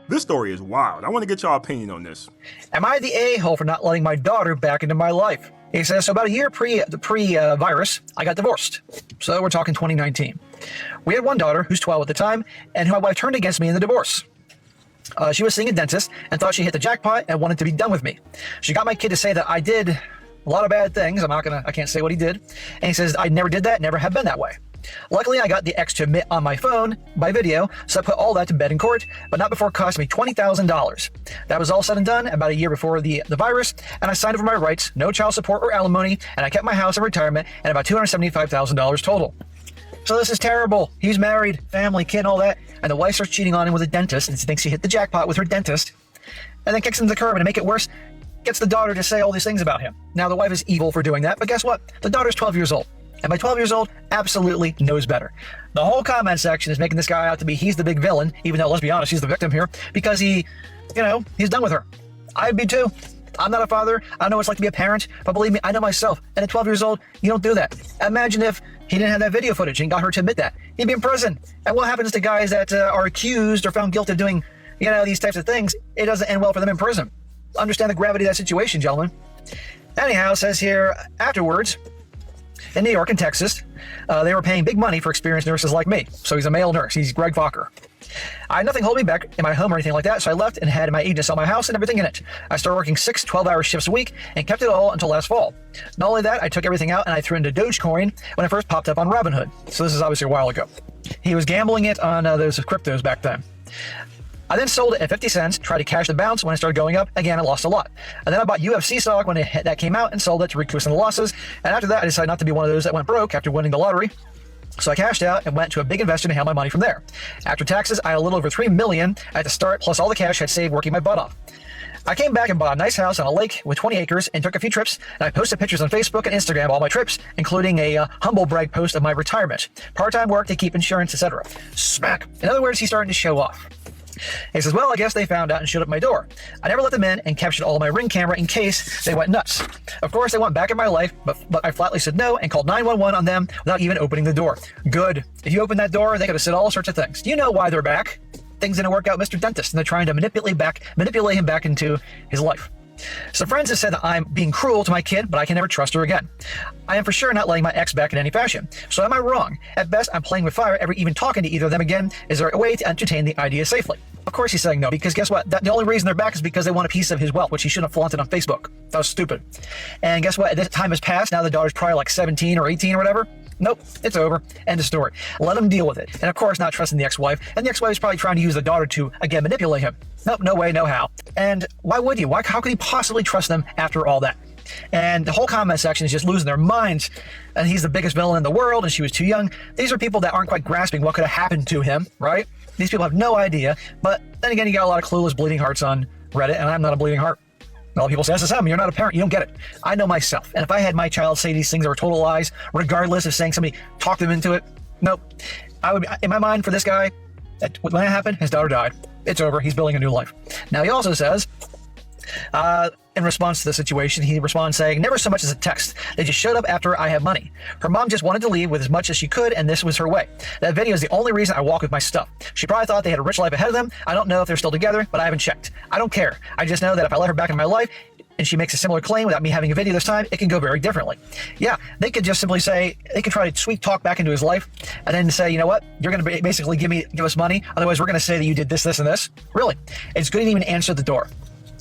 This story is wild. I want to get y'all opinion on this. Am I the a-hole for not letting my daughter back into my life? He says, so about a year pre-virus, I got divorced. So we're talking 2019. We had one daughter, who's 12 at the time, and who my wife turned against me in the divorce. She was seeing a dentist and thought she hit the jackpot and wanted to be done with me. She got my kid to say that I did a lot of bad things. I can't say what he did. And he says, I never did that, never have been that way. Luckily, I got the ex to admit on my phone by video, so I put all that to bed in court, but not before it cost me $20,000. That was all said and done about a year before the virus, and I signed over my rights, no child support or alimony, and I kept my house in retirement, and about $275,000 total. So this is terrible. He's married, family, kid, all that, and the wife starts cheating on him with a dentist, and she thinks she hit the jackpot with her dentist, and then kicks him to the curb, and to make it worse, gets the daughter to say all these things about him. Now, the wife is evil for doing that, but guess what? The daughter's 12 years old. And by 12 years old, absolutely knows better. The whole comment section is making this guy out to be he's the big villain, even though, let's be honest, he's the victim here, because he's done with her. I'd be too. I'm not a father. I know what it's like to be a parent, but believe me, I know myself. And at 12 years old, you don't do that. Imagine if he didn't have that video footage and got her to admit that. He'd be in prison. And what happens to guys that are accused or found guilty of doing, these types of things? It doesn't end well for them in prison. Understand the gravity of that situation, gentlemen. Anyhow, it says here, afterwards, in New York and Texas, they were paying big money for experienced nurses like me. So he's a male nurse. He's Greg Fokker. I had nothing holding me back in my home or anything like that, so I left and had my agent sell my house and everything in it. I started working 6 12-hour shifts a week and kept it all until last fall. Not only that, I took everything out and I threw into Dogecoin when it first popped up on Robinhood. So this is obviously a while ago. He was gambling it on those cryptos back then. I then sold it at 50 cents, tried to cash the bounce. When it started going up, again, I lost a lot. And then I bought UFC stock when that came out and sold it to recoup some of the losses. And after that, I decided not to be one of those that went broke after winning the lottery. So I cashed out and went to a big investor and held my money from there. After taxes, I had a little over $3 million at the start, plus all the cash I'd saved working my butt off. I came back and bought a nice house on a lake with 20 acres and took a few trips, and I posted pictures on Facebook and Instagram of all my trips, including a humble brag post of my retirement, part-time work to keep insurance, etc. Smack. In other words, he's starting to show off. He says, well, I guess they found out and showed up my door. I never let them in and captured all of my Ring camera in case they went nuts. Of course, they went back in my life, but I flatly said no and called 911 on them without even opening the door. Good. If you opened that door, they could have said all sorts of things. Do you know why they're back? Things didn't work out, Mr. Dentist, and they're trying to manipulate him back into his life. Some friends have said that I'm being cruel to my kid, but I can never trust her again. I am for sure not letting my ex back in any fashion. So am I wrong? At best, I'm playing with fire, ever even talking to either of them again. Is there a way to entertain the idea safely? Of course he's saying no, because guess what? The only reason they're back is because they want a piece of his wealth, which he shouldn't have flaunted on Facebook. That was stupid. And guess what? This time has passed. Now the daughter's probably like 17 or 18 or whatever. Nope, it's over. End of story. Let him deal with it. And of course, not trusting the ex-wife. And the ex-wife is probably trying to use the daughter to, again, manipulate him. Nope, no way, no how. And why would you? How could he possibly trust them after all that? And the whole comment section is just losing their minds. And he's the biggest villain in the world, and she was too young. These are people that aren't quite grasping what could have happened to him, right? These people have no idea. But then again, you got a lot of clueless bleeding hearts on Reddit, and I'm not a bleeding heart. A lot of people say, SSM, you're not a parent, you don't get it. I know myself. And if I had my child say these things that were total lies, regardless of saying somebody talked them into it, nope. I would, in my mind, for this guy, when that happened, his daughter died. It's over. He's building a new life. Now, he also says, in response to the situation, he responds saying, never so much as a text. They just showed up after I had money. Her mom just wanted to leave with as much as she could, and this was her way. That video is the only reason I walk with my stuff. She probably thought they had a rich life ahead of them. I don't know if they're still together, but I haven't checked. I don't care. I just know that if I let her back in my life, and she makes a similar claim without me having a video this time, it can go very differently. Yeah, they could just simply say, they could try to sweet talk back into his life, and then say, you know what, you're going to basically give us money, otherwise we're going to say that you did this, this, and this. Really? It's good to even answer the door.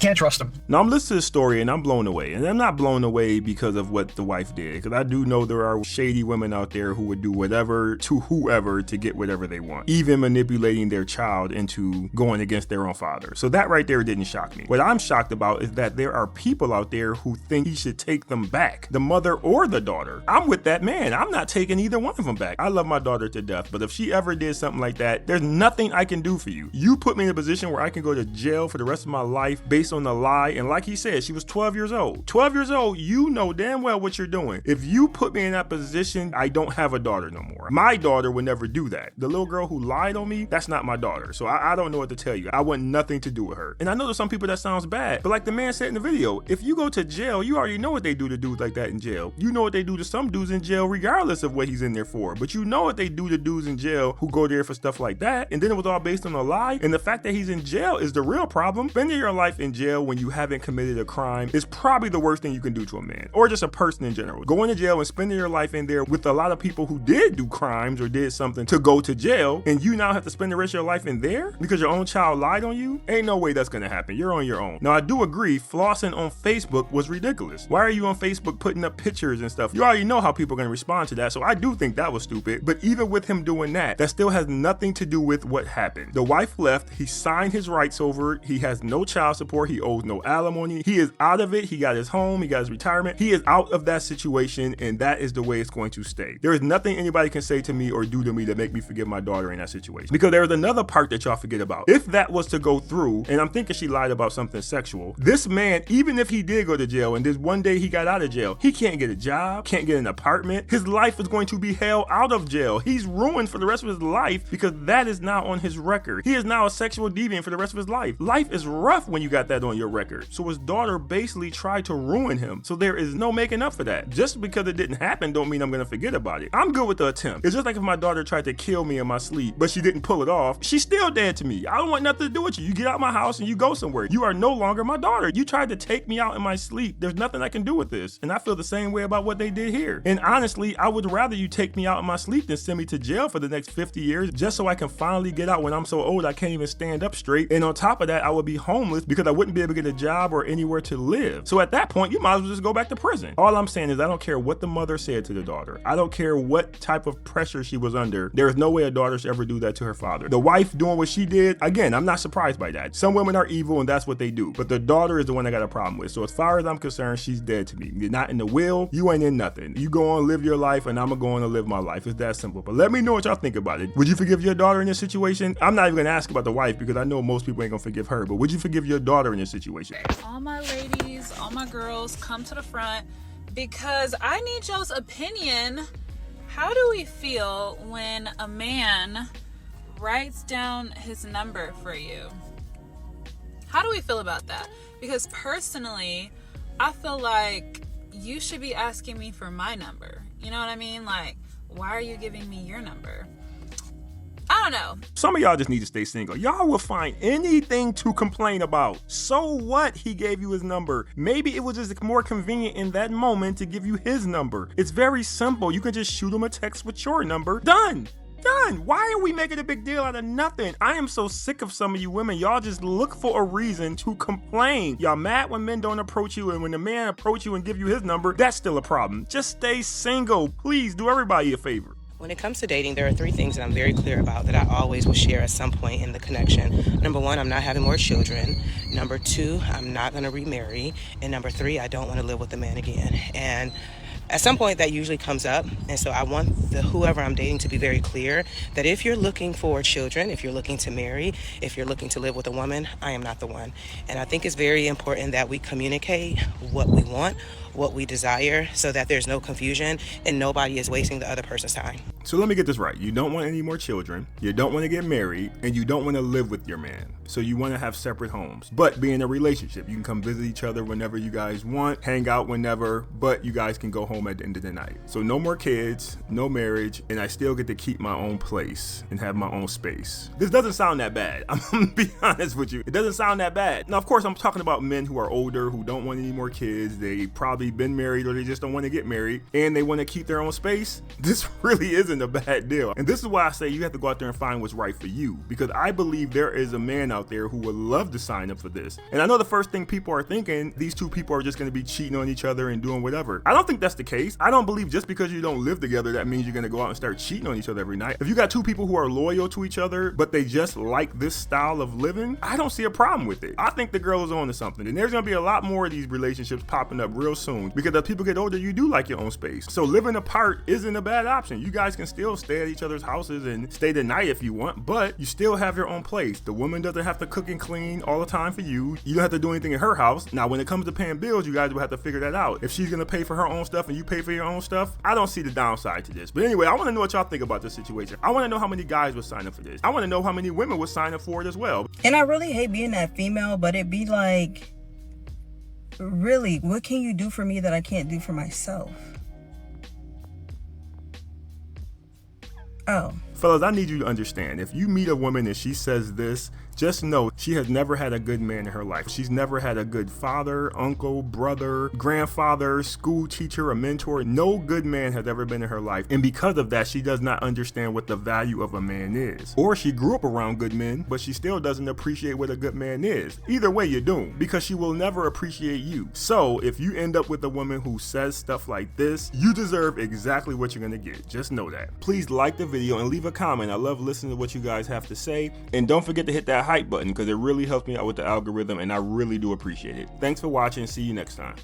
Can't trust him. Now I'm listening to this story and I'm blown away. And I'm not blown away because of what the wife did, because I do know there are shady women out there who would do whatever to whoever to get whatever they want, even manipulating their child into going against their own father. So that right there didn't shock me. What I'm shocked about is that there are people out there who think he should take them back, the mother or the daughter. I'm with that man. I'm not taking either one of them back. I love my daughter to death, but if she ever did something like that, there's nothing I can do for you. You put me in a position where I can go to jail for the rest of my life based based on a lie. And like he said, she was 12 years old. 12 years old, you know damn well what you're doing. If you put me in that position, I don't have a daughter no more. My daughter would never do that. The little girl who lied on me, that's not my daughter. So I don't know what to tell you. I want nothing to do with her. And I know there's some people that sounds bad, but like the man said in the video, if you go to jail, you already know what they do to dudes like that in jail. You know what they do to some dudes in jail regardless of what he's in there for. But you know what they do to dudes in jail who go there for stuff like that. And then it was all based on a lie. And the fact that he's in jail is the real problem. Spending your life in jail when you haven't committed a crime is probably the worst thing you can do to a man or just a person in general. Going to jail and spending your life in there with a lot of people who did do crimes or did something to go to jail, and you now have to spend the rest of your life in there because your own child lied on you. Ain't no way that's gonna happen. You're on your own. Now I do agree, flossing on Facebook was ridiculous. Why are you on Facebook putting up pictures and stuff? You already know how people are gonna respond to that, so I do think that was stupid. But even with him doing that, that still has nothing to do with what happened. The wife left, he signed his rights over, he has no child support, he owes no alimony, he is out of it, he got his home, he got his retirement, he is out of that situation, and that is the way it's going to stay. There is nothing anybody can say to me or do to me to make me forgive my daughter in that situation. Because there's another part that y'all forget about. If that was to go through, and I'm thinking she lied about something sexual, this man, even if he did go to jail and this one day he got out of jail, he can't get a job, can't get an apartment. His life is going to be held out of jail. He's ruined for the rest of his life because that is now on his record. He is now a sexual deviant for the rest of his life. Life is rough when you got that on your record. So his daughter basically tried to ruin him. So there is no making up for that. Just because it didn't happen don't mean I'm gonna forget about it. I'm good with the attempt. It's just like if my daughter tried to kill me in my sleep, but she didn't pull it off, she's still dead to me. I don't want nothing to do with you. You get out of my house and you go somewhere. You are no longer my daughter. You tried to take me out in my sleep. There's nothing I can do with this. And I feel the same way about what they did here. And honestly, I would rather you take me out in my sleep than send me to jail for the next 50 years just so I can finally get out when I'm so old I can't even stand up straight. And on top of that, I would be homeless because I wouldn't be able to get a job or anywhere to live. So at that point, you might as well just go back to prison. All I'm saying is I don't care what the mother said to the daughter. I don't care what type of pressure she was under. There is no way a daughter should ever do that to her father. The wife doing what she did, again, I'm not surprised by that. Some women are evil and that's what they do. But the daughter is the one I got a problem with. So as far as I'm concerned, she's dead to me. You're not in the will. You ain't in nothing. You go on, live your life, and I'm gonna go on and live my life. It's that simple. But let me know what y'all think about it. Would you forgive your daughter in this situation? I'm not even gonna ask about the wife because I know most people ain't gonna forgive her. But would you forgive your daughter in this situation? All my ladies, all my girls, come to the front because I need y'all's opinion. How do we feel when a man writes down his number for you? How do we feel about that? Because personally, I feel like you should be asking me for my number. You know what I mean? Like, why are you giving me your number? I don't know. Some of y'all just need to stay single. Y'all will find anything to complain about. So what he gave you his number? Maybe it was just more convenient in that moment to give you his number. It's very simple. You can just shoot him a text with your number. Done. Why are we making a big deal out of nothing? I am so sick of some of you women. Y'all just look for a reason to complain. Y'all mad when men don't approach you, and when the man approach you and give you his number, that's still a problem. Just stay single. Please do everybody a favor. When it comes to dating, there are 3 things that I'm very clear about that I always will share at some point in the connection. Number 1, I'm not having more children. Number 2, I'm not going to remarry. And number 3, I don't want to live with a man again. And at some point that usually comes up, and so I want whoever I'm dating to be very clear that if you're looking for children, if you're looking to marry, if you're looking to live with a woman, I am not the one. And I think it's very important that we communicate what we want, what we desire, so that there's no confusion and nobody is wasting the other person's time. So let me get this right. You don't want any more children, you don't want to get married, and you don't want to live with your man. So you want to have separate homes, but be in a relationship. You can come visit each other whenever you guys want, hang out whenever, but you guys can go home at the end of the night. So no more kids, no marriage, and I still get to keep my own place and have my own space. This doesn't sound that bad. I'm gonna be honest with you. It doesn't sound that bad. Now, of course, I'm talking about men who are older, who don't want any more kids. They probably been married or they just don't want to get married and they want to keep their own space. This really isn't a bad deal. And this is why I say you have to go out there and find what's right for you, because I believe there is a man out there who would love to sign up for this. And I know the first thing people are thinking, these two people are just going to be cheating on each other and doing whatever. I don't think that's the the case. I don't believe just because you don't live together, that means you're gonna go out and start cheating on each other every night. If you got two people who are loyal to each other, but they just like this style of living, I don't see a problem with it. I think the girl is on to something, and there's gonna be a lot more of these relationships popping up real soon, because as people get older, you do like your own space. So living apart isn't a bad option. You guys can still stay at each other's houses and stay the night if you want, but you still have your own place. The woman doesn't have to cook and clean all the time for you. You don't have to do anything in her house. Now, when it comes to paying bills, you guys will have to figure that out. If she's gonna pay for her own stuff and you pay for your own stuff, I don't see the downside to this. But anyway, I wanna know what y'all think about this situation. I wanna know how many guys would sign up for this. I wanna know how many women would sign up for it as well. And I really hate being that female, but it'd be like, really, what can you do for me that I can't do for myself? Oh. Fellas, I need you to understand, if you meet a woman and she says this, just know she has never had a good man in her life. She's never had a good father, uncle, brother, grandfather, school teacher, a mentor. No good man has ever been in her life. And because of that, she does not understand what the value of a man is. Or she grew up around good men, but she still doesn't appreciate what a good man is. Either way, you're doomed, because she will never appreciate you. So if you end up with a woman who says stuff like this, you deserve exactly what you're gonna get. Just know that. Please like the video and leave a comment. I love listening to what you guys have to say. And don't forget to hit that hype button, because it really helps me out with the algorithm, and I really do appreciate it. Thanks for watching. See you next time.